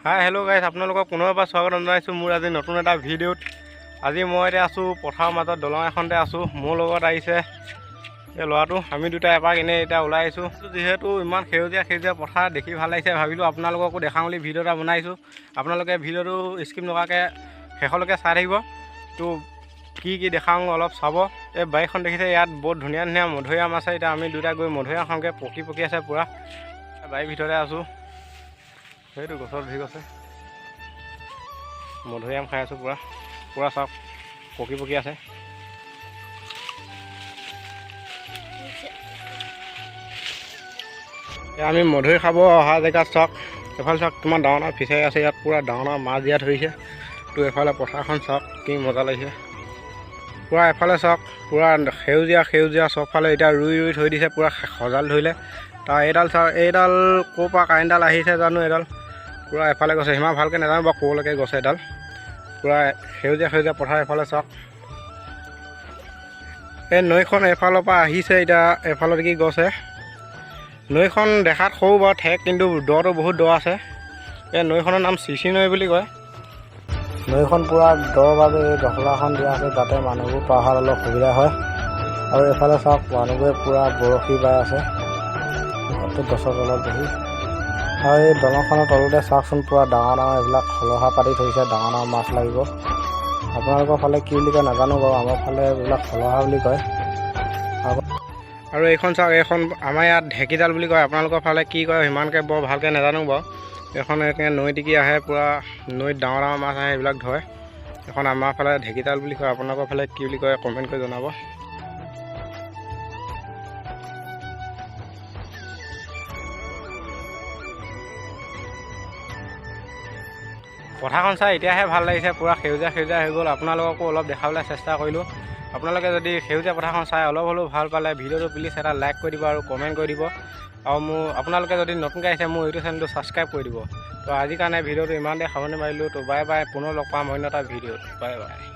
Hi hello' গাইছ, আপোনালোকক পুনৰবাৰ স্বাগতম জনাইছোঁ মোৰ আজি নতুন এটা ভিডিঅ'ত। আজি মই এতিয়া আছোঁ পথাৰৰ মাজত, দলং এখনতে আছোঁ। মোৰ লগত আহিছে এই ল'ৰাটো। আমি দুটা এপাক এনেই এতিয়া ওলাই আহিছোঁ। যিহেতু ইমান সেউজীয়া সেউজীয়া পথাৰ দেখি ভাল লাগিছে, ভাবিলোঁ আপোনালোককো দেখাওঁ বুলি ভিডিঅ' এটা বনাইছোঁ। আপোনালোকে ভিডিঅ'টো স্কিপ নকৰাকৈ শেষলৈকে চাই থাকিব। তো কি দেখাওঁ অলপ চাব। এই বাৰীখন দেখিছে, ইয়াত বহুত ধুনীয়া ধুনীয়া মধুৰিআম আছে। এতিয়া আমি দুটা গৈ মধুৰিআমখনকৈ পকি আছে পূৰা। বাৰীৰ ভিতৰতে আছোঁ, সেইটো গছত ভিগ আছে। মধুৰিআম খাই আছোঁ পূৰা চাওক, পকি আছে। আমি মধুৰি খাব অহা জেগাত চাওক, এফালে চাওক কিমান ডাঙৰ ডাঙৰ ফিচাৰী আছে। ইয়াত পূৰা ডাঙৰ ডাঙৰ মাছ দিয়া ধৰিছে। তো এফালে পথাৰখন চাওক কি মজা লাগিছে। পূৰা এফালে চাওক পূৰা সেউজীয়া সেউজীয়া চবফালে এতিয়া ৰুই থৈ দিছে, পূৰা সজাল ধৰিলে। তাৰ এইডাল চাওক, এইডাল ক'ৰ পৰা কাৰেণ্টডাল আহিছে জানো। এইডাল পূৰা এফালে গছে, সিমান ভালকৈ নাজানো বাৰু ক'লৈকে গছে। এডাল পূৰা সেউজীয়া সেউজীয়া পথাৰ। এফালে চাওক এই নৈখন এফালৰ পৰা আহিছে, এতিয়া এফালত কি গছে। নৈখন দেখাত সৰু বাৰু ঠেক, কিন্তু দটো বহুত দ আছে। এই নৈখনৰ নাম চিচি নৈ বুলি কয়। নৈখন পূৰা দৰ বাবে এই জখলাখন দিয়া আছে, যাতে মানুহবোৰ পাৰ হোৱাত অলপ সুবিধা হয়। আৰু এইফালে চাওক মানুহবোৰে পূৰা বৰশী বাই আছে গছৰ তলত বহি। আৰু এই দলংখনৰ তলতে চাওকচোন, পূৰা ডাঙৰ ডাঙৰ এইবিলাক খলহা পাতি থৈছে, ডাঙৰ ডাঙৰ মাছ লাগিব। আপোনালোকৰ ফালে কি বুলি কয় নাজানো বাৰু, আমাৰ ফালে এইবিলাক খলহা বুলি কয়। আৰু এইখন চাওক, এইখন আমাৰ ইয়াত ঢেঁকীজাল বুলি কয়। আপোনালোকৰ ফালে কি কয় সিমানকৈ বৰ ভালকৈ নাজানো বাৰু। এইখন এনেকৈ নৈ দিকি আহে, পূৰা নৈত ডাঙৰ ডাঙৰ মাছ আহে, এইবিলাক ধৰে। এখন আমাৰ ফালে ঢেঁকীজাল বুলি কয়। আপোনালোকৰ ফালে কি বুলি কয় কমেণ্ট কৰি জনাব। পথাৰখন চাই এতিয়াহে ভাল লাগিছে, পূৰা সেউজীয়া সেউজীয়া হৈ গ'ল। আপোনালোককো অলপ দেখাবলৈ চেষ্টা কৰিলোঁ। আপোনালোকে যদি সেউজীয়া পথাৰখন চাই অলপ হ'লেও ভাল পালে, ভিডিঅ'টো প্লিজ এটা লাইক কৰি দিব আৰু কমেণ্ট কৰি দিব। আৰু আপোনালোকে যদি নতুনকৈ আহিছে মোৰ ইউটিউব চেনেলটো ছাবস্ক্ৰাইব কৰি দিব। তো আজিৰ কাৰণে ভিডিঅ'টো ইমানতে সামৰণি মাৰিলোঁ। তো বাই বাই, পুনৰ লগ পাম অন্য এটা ভিডিঅ'ত। Bye bye.